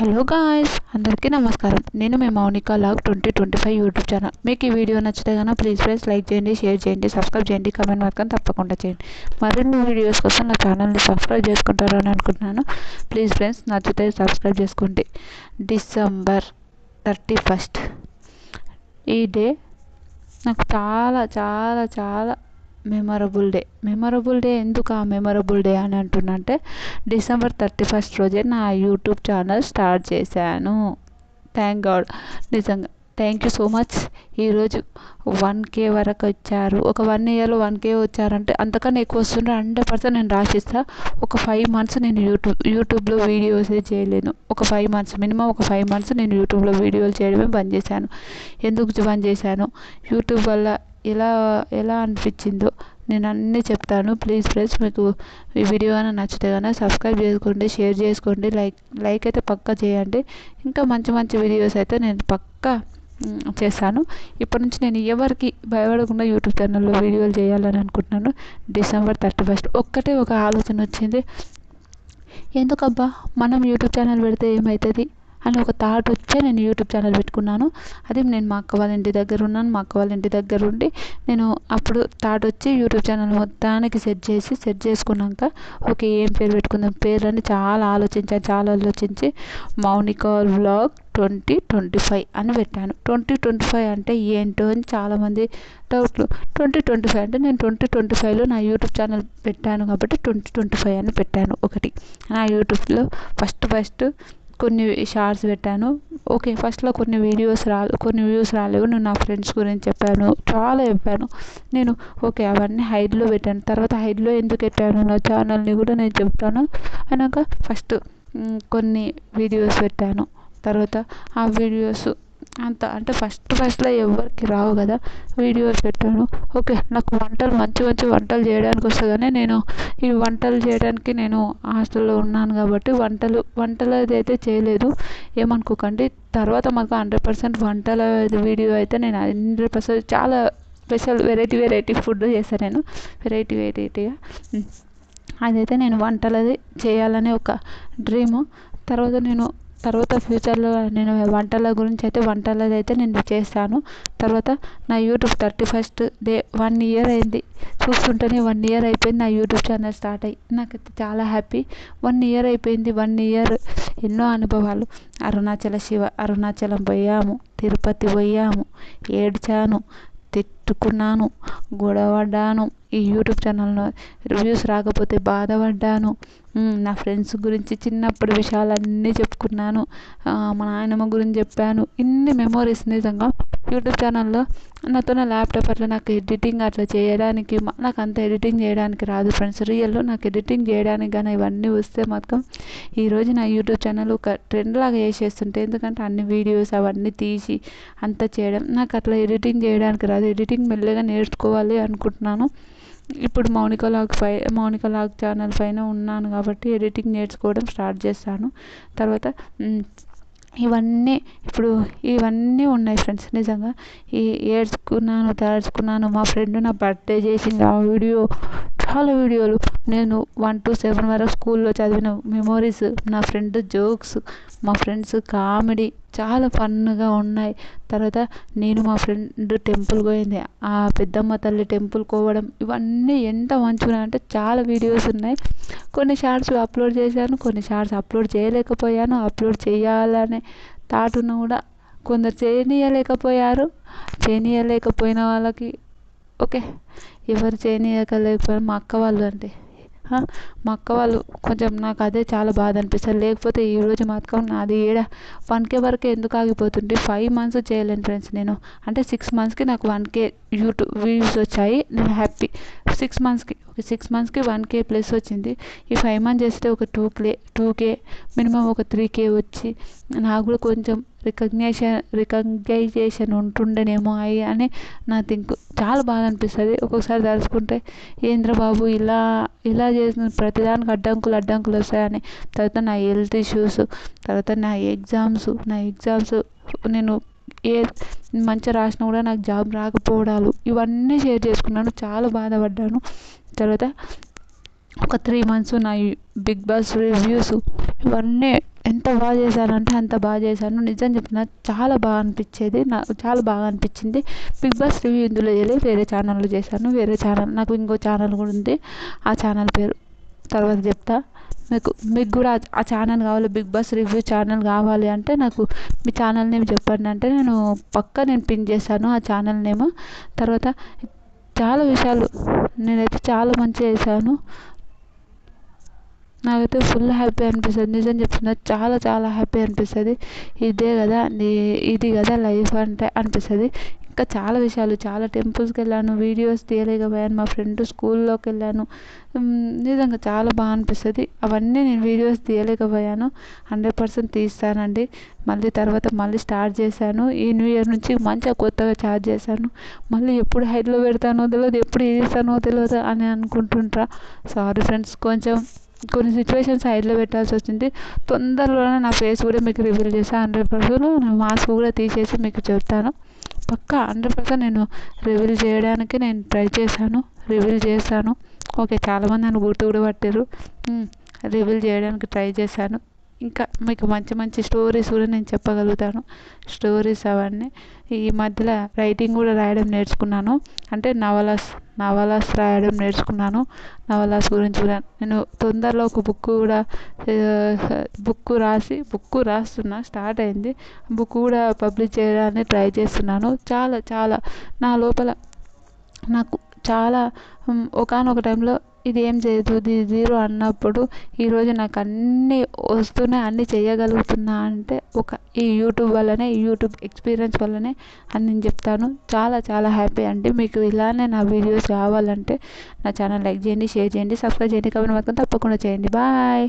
Hello guys, అందరికీ నమస్కారం. నేను మీ మౌనిక లాగ్ 2025 యూట్యూబ్ ఛానల్. మీకు ఈ వీడియో నచ్చితే కనుక ప్లీజ్ లైక్ చేయండి, షేర్ చేయండి, సబ్స్క్రైబ్ చేయండి, కామెంట్ మాత్రం తప్పకుండా చేయండి. మరిన్ని వీడియోస్ కోసం నా ఛానల్ని సబ్స్క్రైబ్ చేసుకుంటారని అనుకుంటున్నాను. ప్లీజ్ ఫ్రెండ్స్, నచ్చితే సబ్స్క్రైబ్ చేసుకోండి. December 31st ఈ డే నాకు చాలా చాలా చాలా మెమరబుల్ డే. ఎందుకు ఆ మెమరబుల్ డే అని అంటున్నంటే, December 31st రోజే నా యూట్యూబ్ ఛానల్ స్టార్ట్ చేశాను. Thank God. నిజంగా థ్యాంక్ యూ సో మచ్. ఈరోజు 1K వరకు వచ్చారు. ఒక 1 ఇయర్లో 1K వచ్చారంటే అంతకన్నా ఎక్కువ వస్తుంటే 100% నేను రాసిస్తా. ఒక 5 months నేను యూట్యూబ్లో వీడియోసే చేయలేను. ఒక 5 months, మినిమం ఒక 5 months నేను యూట్యూబ్లో వీడియోలు చేయడమే బంద్ చేశాను. ఎందుకు బంద్ చేశాను, యూట్యూబ్ వల్ల ఎలా అనిపించిందో నేను అన్నీ చెప్తాను. ప్లీజ్ ఫ్రెండ్స్, మీకు ఈ వీడియో కానీ నచ్చితే కానీ సబ్స్క్రైబ్ చేసుకోండి, షేర్ చేసుకోండి, లైక్ అయితే పక్కా చేయండి. ఇంకా మంచి వీడియోస్ అయితే నేను పక్కా చేస్తాను. ఇప్పటి నుంచి నేను ఎవరికి భయపడకుండా యూట్యూబ్ ఛానల్లో వీడియోలు చేయాలని అనుకుంటున్నాను. December 31st ఒక ఆలోచన వచ్చింది. ఎందుకబ్బా మనం యూట్యూబ్ ఛానల్ పెడితే ఏమవుతుంది అని ఒక థాట్ వచ్చే నేను యూట్యూబ్ ఛానల్ పెట్టుకున్నాను. అది నేను మా అక్క వాళ్ళ ఇంటి దగ్గర ఉన్నాను. మా అక్క వాళ్ళ ఇంటి దగ్గర ఉండి నేను అప్పుడు థాట్ వచ్చి యూట్యూబ్ ఛానల్ మొత్తానికి సెట్ చేసుకున్నాక ఓకే, ఏం పేరు పెట్టుకుందాం, పేర్లని చాలా ఆలోచించి మౌనిక వ్లాగ్ 2025 అని పెట్టాను. 2025 అంటే ఏంటో అని చాలామంది డౌట్లు. 2025 అంటే నేను 2025లో నా యూట్యూబ్ ఛానల్ పెట్టాను కాబట్టి 2025 అని పెట్టాను. ఒకటి నా యూట్యూబ్లో ఫస్ట్ కొన్ని షార్ట్స్ పెట్టాను. ఓకే, ఫస్ట్లో కొన్ని వ్యూస్ రాలేవు. నేను నా ఫ్రెండ్స్ గురించి చాలా చెప్పాను నేను. ఓకే, అవన్నీ హైడ్లో పెట్టాను. తర్వాత హైడ్లో ఎందుకు పెట్టాను నా ఛానల్ని కూడా నేను చెప్తాను. అయినాక ఫస్ట్ కొన్ని వీడియోస్ పెట్టాను. తర్వాత ఆ వీడియోస్ అంటే ఫస్ట్లో ఎవరికి రావు కదా, వీడియోస్ పెట్టాను. ఓకే, నాకు మంచి వంటలు చేయడానికి వస్తుంది. కానీ నేను ఈ వంటలు చేయడానికి నేను హాస్టల్లో ఉన్నాను కాబట్టి వంటలు అయితే చేయలేదు, ఏమనుకోకండి. తర్వాత మాకు 100% వంటల వీడియో అయితే నేను 100% చాలా స్పెషల్ వెరైటీ ఫుడ్ చేస్తాను నేను. వెరైటీగా అదైతే నేను వంటలది చేయాలనే ఒక డ్రీము. తర్వాత ఫ్యూచర్లో నేను వంటల గురించి అయితే వంటలది అయితే నేను చేస్తాను. తర్వాత నా యూట్యూబ్ 31st డే 1 year అయింది. చూస్తుంటేనే 1 year అయిపోయింది నా యూట్యూబ్ ఛానల్ స్టార్ట్ అయ్యి. నాకైతే చాలా హ్యాపీ. 1 year అయిపోయింది. 1 year ఎన్నో అనుభవాలు. అరుణాచలం పోయాము, తిరుపతి పోయాము, ఏడ్చాను, తిట్టుకున్నాను, గొడవపడ్డాను. ఈ యూట్యూబ్ ఛానల్లో రివ్యూస్ రాకపోతే బాధపడ్డాను. నా ఫ్రెండ్స్ గురించి చిన్నప్పుడు విషయాలన్నీ చెప్పుకున్నాను. మా నాయనమ్మ గురించి చెప్పాను. ఇన్ని మెమోరీస్ నిజంగా యూట్యూబ్ ఛానల్లో. నాతో ల్యాప్టాప్ అట్లా నాకు ఎడిటింగ్ అట్లా చేయడానికి నాకు అంత ఎడిటింగ్ చేయడానికి రాదు ఫ్రెండ్స్. రియల్లో నాకు ఎడిటింగ్ చేయడానికి కానీ ఇవన్నీ వస్తే మొత్తం ఈరోజు నా యూట్యూబ్ ఛానల్ ఒక ట్రెండ్ లాగా చేసేస్తుంటే. ఎందుకంటే అన్ని వీడియోస్ అవన్నీ తీసి అంతా చేయడం నాకు అట్లా ఎడిటింగ్ చేయడానికి రాదు. ఎడిటింగ్ మెల్లగా నేర్చుకోవాలి అనుకుంటున్నాను. ఇప్పుడు మౌనిక లాగ్ ఛానల్ పైన ఉన్నాను కాబట్టి ఎడిటింగ్ నేర్చుకోవడం స్టార్ట్ చేస్తాను. తర్వాత ఇవన్నీ ఉన్నాయి ఫ్రెండ్స్. నిజంగా తడుచుకున్నాను. మా ఫ్రెండ్ నా బర్త్డే చేసింది. ఆ వీడియో, చాలా వీడియోలు నేను 1 to 7 వరకు స్కూల్లో చదివిన మెమోరీస్, నా ఫ్రెండ్ జోక్స్, మా ఫ్రెండ్స్ కామెడీ చాలా ఫన్గా ఉన్నాయి. తర్వాత నేను మా ఫ్రెండ్ టెంపుల్ పోయింది, ఆ పెద్దమ్మ తల్లి టెంపుల్ పోవడం, ఇవన్నీ ఎంత మంచిగా అంటే చాలా వీడియోస్ ఉన్నాయి. కొన్ని షార్ట్స్ అప్లోడ్ చేశాను, కొన్ని షార్ట్స్ అప్లోడ్ చేయలేకపోయాను. అప్లోడ్ చేయాలనే థాట్ ఉన్నా కూడా కొందరు చేయనీయలేకపోయిన వాళ్ళకి ఓకే, ఎవరు చేయనీయలేకపోయినా మా అక్క వాళ్ళు కొంచెం నాకు అదే చాలా బాధ అనిపిస్తుంది. లేకపోతే ఈరోజు మాత్రం నాది 1K వరకు ఎందుకు ఆగిపోతుంది. 5 months చేయలేను ఫ్రెండ్స్ నేను. అంటే 6 monthsకి నాకు 1K యూట్యూబ్ వ్యూస్ వచ్చాయి. నేను హ్యాపీ. 6 monthsకి 1K ప్లస్ వచ్చింది. ఈ 5 months చేస్తే ఒక 2K మినిమం ఒక 3K వచ్చి నాకు కూడా కొంచెం రికగ్నైజేషన్ ఉంటుండేనేమో అని నా థింక్. చాలా బాధ అనిపిస్తుంది ఒక్కొక్కసారి తలుచుకుంటే. ఏంద్ర బాబు ఇలా చేసిన ప్రతిదానికి అడ్డంకులు వస్తాయని. తర్వాత నా హెల్త్ ఇష్యూస్, తర్వాత నా ఎగ్జామ్స్ నేను మంచిగా రాసినా కూడా నాకు జాబ్ రాకపోవడాలు, ఇవన్నీ షేర్ చేసుకున్నాను. చాలా బాధపడ్డాను. తర్వాత ఒక 3 మంత్స్ నా బిగ్ బాస్ రివ్యూస్ ఇవన్నీ ఎంత బాగా చేశానంటే అంత బాగా చేశాను. నిజం చెప్తున్నా, చాలా బాగా అనిపించేది. చాలా బాగా అనిపించింది. బిగ్ బాస్ రివ్యూ ఇందులో చేయలేదు, వేరే ఛానల్లో చేశాను. వేరే ఛానల్, నాకు ఇంకో ఛానల్ కూడా ఉంది. ఆ ఛానల్ పేరు తర్వాత చెప్తా. మీకు కూడా ఆ ఛానల్ కావాలి, బిగ్ బాస్ రివ్యూ ఛానల్ కావాలి అంటే నాకు మీ ఛానల్ నేమ్ చెప్పండి అంటే నేను పిన్ చేశాను ఆ ఛానల్ నేమ్. తర్వాత చాలా విషయాలు నేనైతే చాలా మంచిగా చేశాను. నాకైతే ఫుల్ హ్యాపీ అనిపిస్తుంది. నిజం చెప్తున్నా, చాలా చాలా హ్యాపీ అనిపిస్తుంది. ఇది కదా లైఫ్ అంటే అనిపిస్తుంది. ఇంకా చాలా విషయాలు, చాలా టెంపుల్స్కి వెళ్ళాను, వీడియోస్ తీయలేకపోయాను. మా ఫ్రెండ్ స్కూల్లోకి వెళ్ళాను. నిజంగా చాలా బాగా అనిపిస్తుంది. అవన్నీ నేను వీడియోస్ తీయలేకపోయాను. 100% తీస్తానండి. మళ్ళీ స్టార్ట్ చేశాను. ఈ న్యూ ఇయర్ నుంచి మంచిగా కొత్తగా స్టార్ట్ చేశాను. మళ్ళీ ఎప్పుడు హైట్లో పెడతానో తెలియదు, ఎప్పుడు చేస్తానో తెలియదు అని అనుకుంటుంటా. సారీ ఫ్రెండ్స్, కొన్ని సిచ్యువేషన్స్ హైడ్లో పెట్టాల్సి వచ్చింది. తొందరలోనే నా ఫేస్ కూడా మీకు రివీల్ చేస్తాను. 100% మాస్క్ కూడా తీసేసి మీకు చెప్తాను. పక్కా 100% నేను రివీల్ చేయడానికి నేను ట్రై చేశాను, రివీల్ చేశాను. ఓకే, చాలామంది నన్ను గుర్తు కూడా పట్టారు. రివీల్ చేయడానికి ట్రై చేశాను. ఇంకా మీకు మంచి మంచి స్టోరీస్ కూడా నేను చెప్పగలుగుతాను. స్టోరీస్ అవన్నీ ఈ మధ్యలో రైటింగ్ కూడా రాయడం నేర్చుకున్నాను. అంటే నవలాస్ రాయడం నేర్చుకున్నాను. నవలాస్ గురించి కూడా నేను తొందరలో ఒక బుక్ రాస్తున్నా, స్టార్ట్ అయింది. బుక్ కూడా పబ్లిష్ చేయడానికి ట్రై చేస్తున్నాను. చాలా చాలా నా లోపల నాకు చాలా ఒకానొక టైంలో ఇది ఏం చేయదు, ఇది జీరో అన్నప్పుడు ఈరోజు నాకు అన్నీ వస్తున్నాయి, అన్నీ చేయగలుగుతున్నా అంటే ఈ యూట్యూబ్ వల్లనే, ఈ యూట్యూబ్ ఎక్స్పీరియన్స్ వల్లనే అని నేను చెప్తాను. చాలా చాలా హ్యాపీ అండి. మీకు ఇలానే నా వీడియోస్ రావాలంటే నా ఛానల్ లైక్ చేయండి, షేర్ చేయండి, సబ్స్క్రైబ్ చేయండి, కామెంట్ మాత్రం తప్పకుండా చేయండి. బాయ్.